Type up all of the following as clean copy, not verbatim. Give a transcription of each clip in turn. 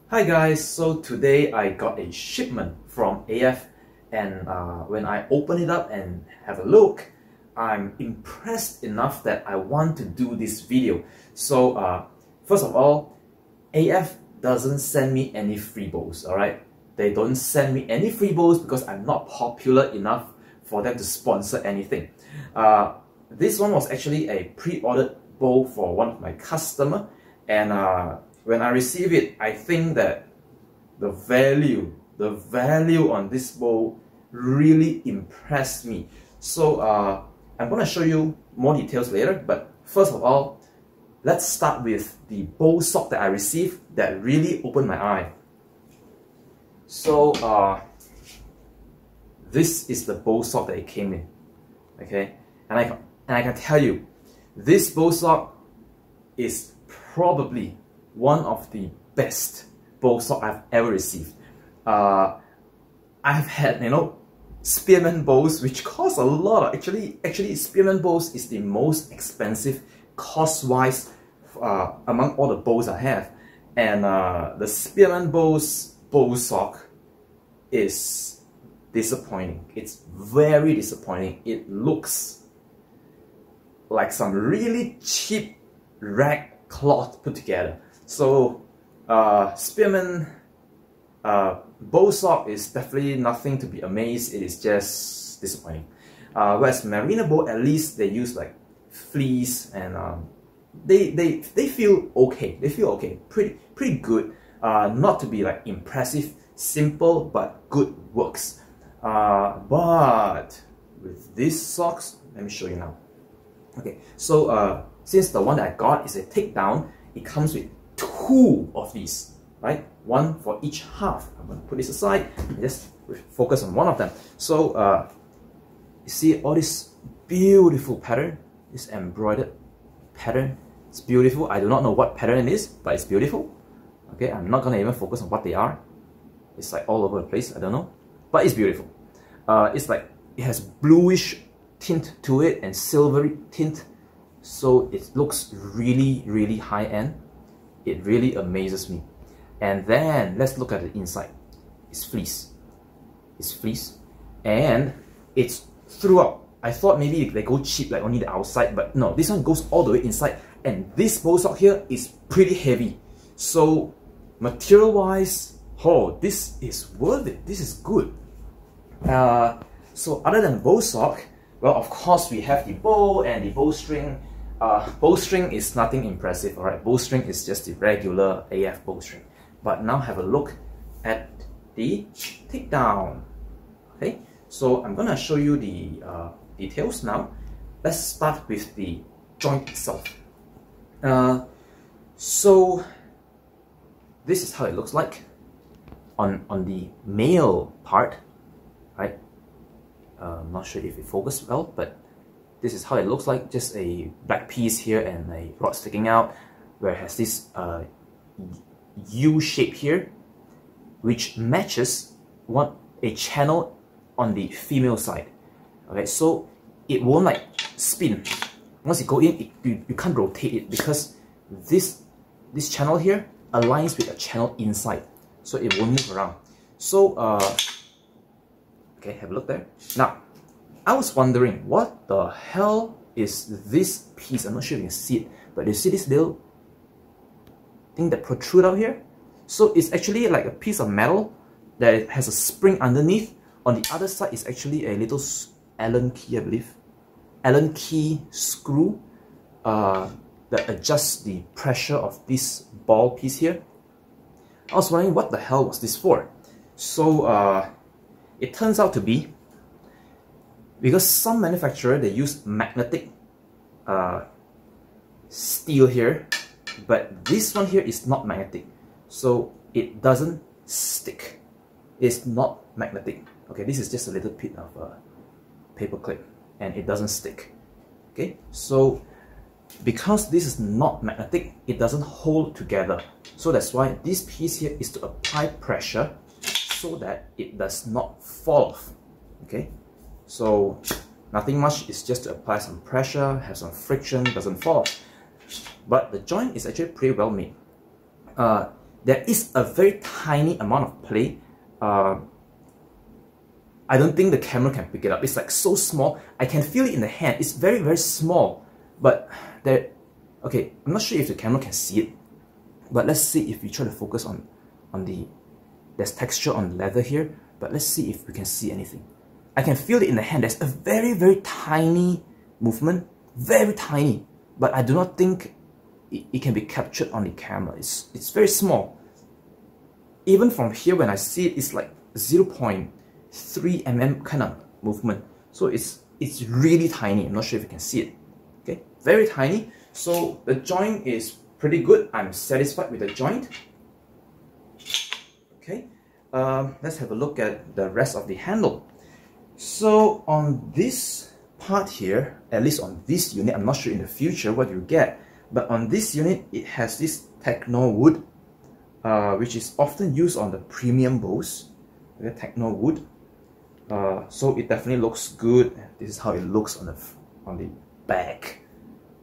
Hi guys, so today I got a shipment from AF, and when I open it up and have a look, I'm impressed enough that I want to do this video. So first of all, AF doesn't send me any free bowls, alright? They don't send me any free bowls because I'm not popular enough for them to sponsor anything. This one was actually a pre-ordered bowl for one of my customer, and when I receive it, I think that the value on this bowl really impressed me. So I'm going to show you more details later, but first of all, let's start with the bowl sock that I received that really opened my eye. So this is the bowl sock that it came in, okay? And I can tell you, this bowl sock is probably one of the best bowl sock I've ever received. I've had, spearmint bowls which cost a lot. Actually Spearmint bowls is the most expensive cost-wise among all the bowls I have. And the Spearmint bowls bowl sock is disappointing. It's very disappointing. It looks like some really cheap rag cloth put together. So Spearmint bowl sock is definitely nothing to be amazed. It is just disappointing. Whereas Marina bowl, at least they use like fleece, and they feel okay. They feel okay, pretty good. Not to be like impressive, simple but good works. But with these socks, let me show you now. Okay, so since the one that I got is a Takedown, it comes with two of these, right? One for each half. I'm going to put this aside and just focus on one of them. So you see all this beautiful pattern, this embroidered pattern. It's beautiful. I do not know what pattern it is, but it's beautiful. Okay, I'm not going to even focus on what they are. It's like all over the place. I don't know, but it's beautiful. It's like it has bluish tint to it and silvery tint, so it looks really high end. It really amazes me. And then let's look at the inside. It's fleece. It's fleece, and it's throughout. I thought maybe they go cheap, like only the outside, but no, this one goes all the way inside. And this bowl sock here is pretty heavy. So material wise, oh, this is worth it. This is good. So other than bowl sock, well, of course we have the bow and the bowstring. Bowstring is nothing impressive, alright? Bowstring is just the regular AF bowstring. But now have a look at the Takedown. Okay, so I'm gonna show you the details now. Let's start with the joint itself. So this is how it looks like on the male part, right? I'm not sure if it focused well, but this is how it looks like. Just a black piece here and a rod sticking out, where it has this U shape here, which matches a channel on the female side. Okay, so it won't like spin. Once you go in, you can't rotate it because this channel here aligns with a channel inside, so it won't move around. So okay, have a look there. Now, I was wondering, what the hell is this piece? I'm not sure if you can see it, but you see this little thing that protrude out here? So it's actually like a piece of metal that has a spring underneath. On the other side is actually a little Allen key, I believe. Allen key screw that adjusts the pressure of this ball piece here. I was wondering what the hell was this for? So it turns out to be because some manufacturer, they use magnetic steel here, but this one here is not magnetic, so it doesn't stick. It's not magnetic. Okay, this is just a little bit of a paper clip, and it doesn't stick. Okay, so because this is not magnetic, it doesn't hold together. So that's why this piece here is to apply pressure so that it does not fall off. Okay, so nothing much, it's just to apply some pressure, have some friction, doesn't fall off. But the joint is actually pretty well made. there is a very tiny amount of play. I don't think the camera can pick it up. It's like so small. I can feel it in the hand. It's very, very small. But there, okay, I'm not sure if the camera can see it. But let's see if we try to focus on there's texture on the leather here. But let's see if we can see anything. I can feel it in the hand. There's a very, very tiny movement. Very tiny. But I do not think it can be captured on the camera. It's very small. Even from here, when I see it, it's like 0.3 mm kind of movement. So it's really tiny. I'm not sure if you can see it. Okay, very tiny. So the joint is pretty good. I'm satisfied with the joint. Okay, let's have a look at the rest of the handle. So on this part here, at least on this unit, I'm not sure in the future what you get, but on this unit, it has this Takedown wood, which is often used on the premium bows. Okay, Takedown wood. So it definitely looks good. This is how it looks on the back,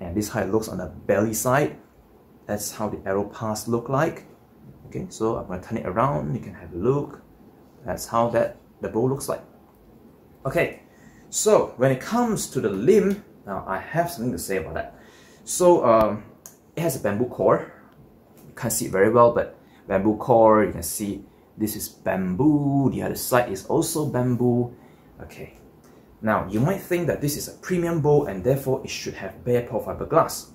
and this is how it looks on the belly side. That's how the arrow pass look like. Okay, so I'm going to turn it around. You can have a look. That's how the bow looks like. Okay, so when it comes to the limb, now I have something to say about that. So it has a bamboo core. You can't see it very well, but bamboo core. You can see this is bamboo. The other side is also bamboo. Okay. Now you might think that this is a premium bow and therefore it should have bare pole fiberglass.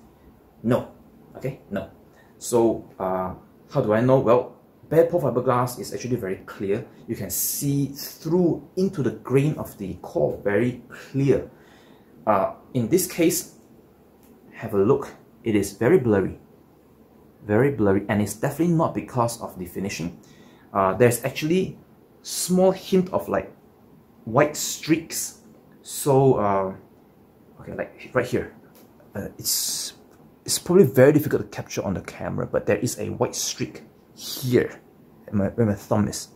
No. Okay, no. So how do I know? Well, bare pole fiberglass is actually very clear. You can see through into the grain of the core, very clear. In this case, have a look. It is very blurry, and it's definitely not because of the finishing. There's actually small hint of like white streaks. So okay, like right here, it's probably very difficult to capture on the camera, but there is a white streak here where my thumb is.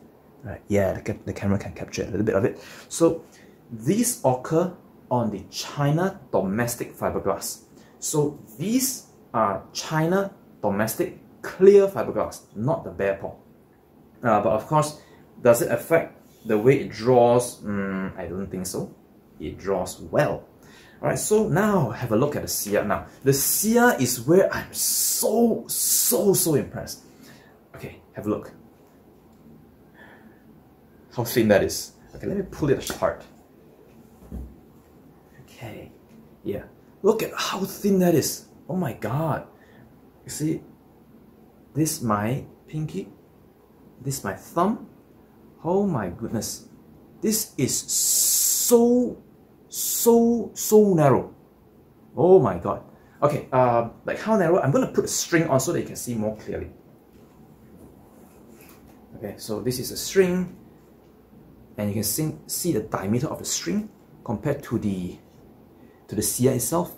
Right, yeah, the camera can capture a little bit of it. So these occur on the China domestic fiberglass. So these are China domestic clear fiberglass, not the bare pole. But of course, does it affect the way it draws? I don't think so. It draws well. Alright, so now have a look at the sear. Now, the sear is where I'm so impressed. Okay, have a look. How thin that is. Okay, let me pull it apart. Okay, yeah. Look at how thin that is. Oh my god. You see, this is my pinky. This is my thumb. Oh my goodness. This is so narrow. Oh my god. Okay, like how narrow? I'm gonna put a string on so that you can see more clearly. Okay, so this is a string, and you can see the diameter of the string compared to the sear itself.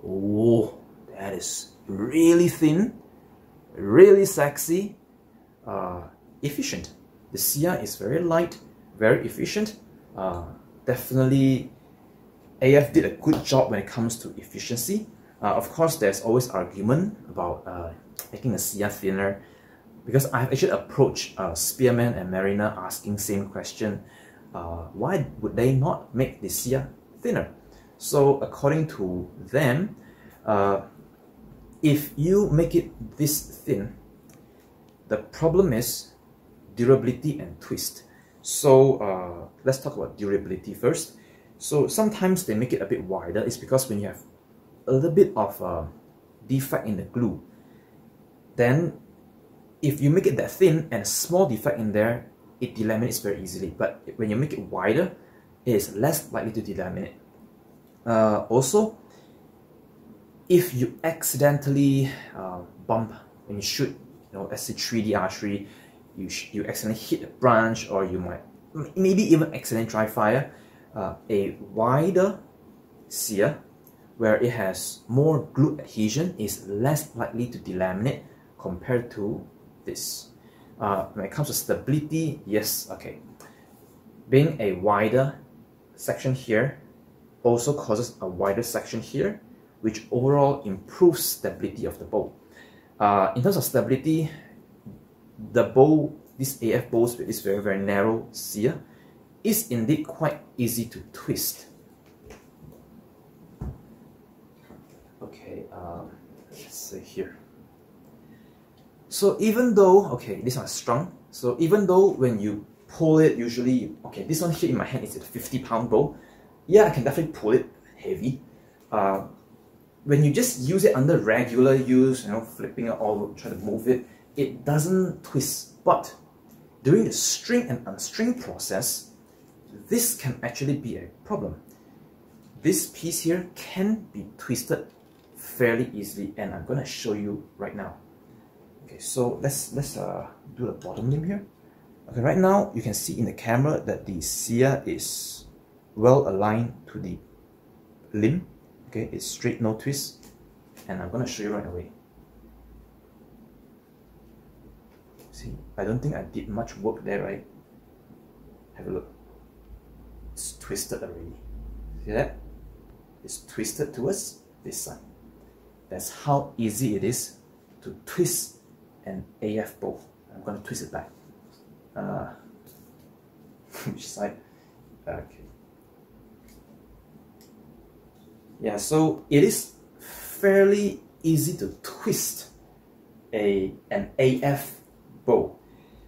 Oh, that is really thin, really sexy, efficient. The sear is very light, very efficient. Definitely, AF did a good job when it comes to efficiency. Of course, there's always argument about making a sear thinner, because I've actually approached Spearman and Mariner asking same question. Why would they not make the sear thinner? So according to them, if you make it this thin, the problem is durability and twist. So let's talk about durability first. So sometimes they make it a bit wider. It's because when you have a little bit of defect in the glue, then if you make it that thin and a small defect in there, it delaminates very easily. But when you make it wider, it is less likely to delaminate. Also, if you accidentally bump when you shoot, let's say 3D archery, you accidentally hit a branch, or you might maybe even accidentally dry fire, a wider sear where it has more glue adhesion is less likely to delaminate compared to this. When it comes to stability, yes, okay. Being a wider section here also causes a wider section here, which overall improves stability of the bow. In terms of stability, the bowl, this AF bowls with this very narrow sear, is indeed quite easy to twist. Okay, let's see here. So even though, okay, these are strung, so even though when you pull it, usually, okay, this one here in my hand is a 50-pound bowl. Yeah, I can definitely pull it heavy. When you just use it under regular use, you know, flipping it all, try to move it, it doesn't twist. But during the string and unstring process, this can actually be a problem. This piece here can be twisted fairly easily, and I'm gonna show you right now. Okay, so let's do the bottom limb here. Okay, right now you can see in the camera that the sear is well aligned to the limb. Okay, it's straight, no twist, and I'm gonna show you right away. See, I don't think I did much work there, right? Have a look. It's twisted already. See that? It's twisted towards this side. That's how easy it is to twist an AF bowl. I'm gonna twist it back. Which side? Okay. Yeah, so it is fairly easy to twist an AF bowl.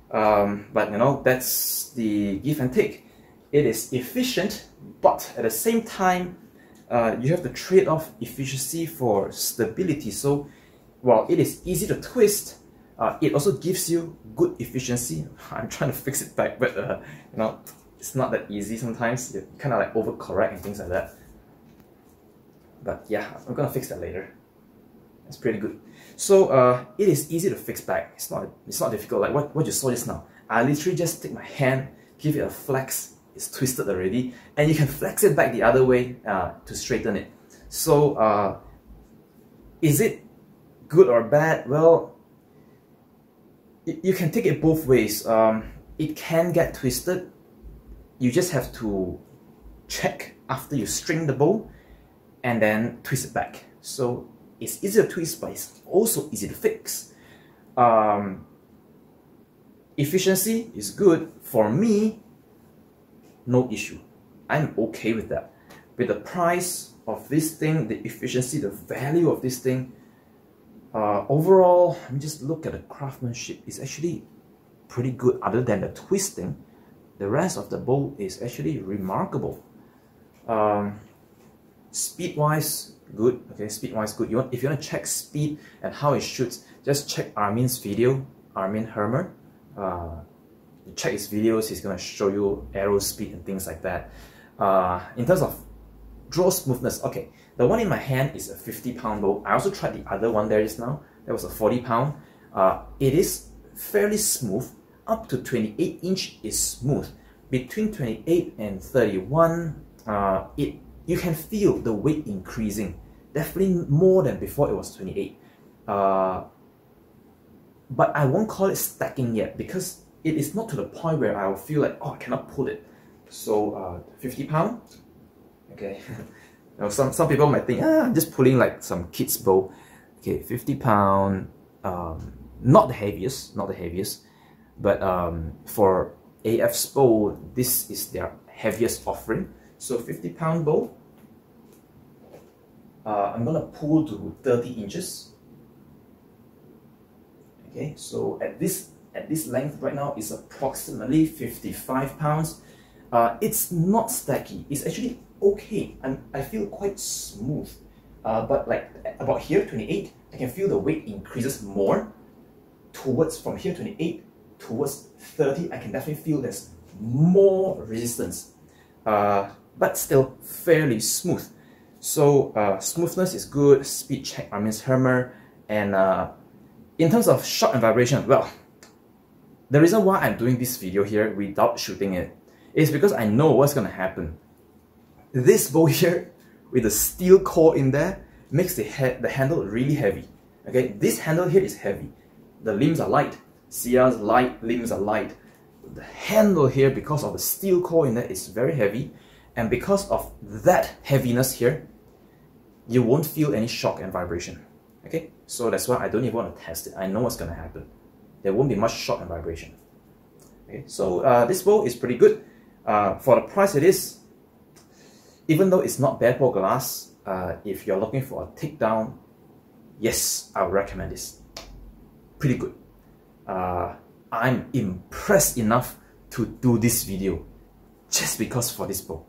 But you know, that's the give and take. It is efficient, but at the same time, you have to trade off efficiency for stability. So while it is easy to twist, it also gives you good efficiency. I'm trying to fix it back, but you know, it's not that easy sometimes. You kind of like overcorrect and things like that. But yeah, I'm gonna fix that later. That's pretty good. So it is easy to fix back. It's not difficult. Like what you saw just now. I literally just take my hand, give it a flex. It's twisted already, and you can flex it back the other way to straighten it. So is it good or bad? Well, you can take it both ways. It can get twisted. You just have to check after you string the bowl and then twist it back. So it's easy to twist, but it's also easy to fix. Efficiency is good. For me, no issue. I'm okay with that. With the price of this thing, the efficiency, the value of this thing, overall, let me just look at the craftsmanship. It's actually pretty good. Other than the twisting, the rest of the bowl is actually remarkable. Speed-wise, good. Okay, speed-wise, good. If you want to check speed and how it shoots, just check Armin's video, Armin Hermer. You check his videos, he's going to show you arrow speed and things like that. In terms of draw smoothness, okay, the one in my hand is a 50-pound bowl. I also tried the other one there just now. That was a 40-pound. It is fairly smooth. Up to 28-inch is smooth. Between 28 and 31, you can feel the weight increasing. Definitely more than before it was 28. But I won't call it stacking yet, because it is not to the point where I will feel like, oh, I cannot pull it. So 50-pound, okay. Now some people might think, I'm just pulling like some kid's bowl. Okay, 50-pound, not the heaviest, but for AF's bowl, this is their heaviest offering. So 50-pound bowl, I'm gonna pull to 30 inches. Okay, so at this length right now is approximately 55 pounds. It's not stacky. It's actually okay. I feel quite smooth. But like about here, 28, I can feel the weight increases more towards, from here 28 towards 30. I can definitely feel there's more resistance, but still fairly smooth. So smoothness is good. Speed check Armin's Hammer, and in terms of shock and vibration, well, the reason why I'm doing this video here without shooting it is because I know what's gonna happen. This bow here with the steel core in there makes the handle really heavy. Okay, this handle here is heavy. The limbs are light. Sear's light, limbs are light. The handle here, because of the steel core in there, is very heavy, and because of that heaviness here, you won't feel any shock and vibration. Okay, so that's why I don't even want to test it. I know what's gonna happen. there won't be much shock and vibration. Okay, so this bowl is pretty good. For the price it is, even though it's not bare pore glass, if you're looking for a takedown, yes, I would recommend this. Pretty good. I'm impressed enough to do this video just because for this bowl.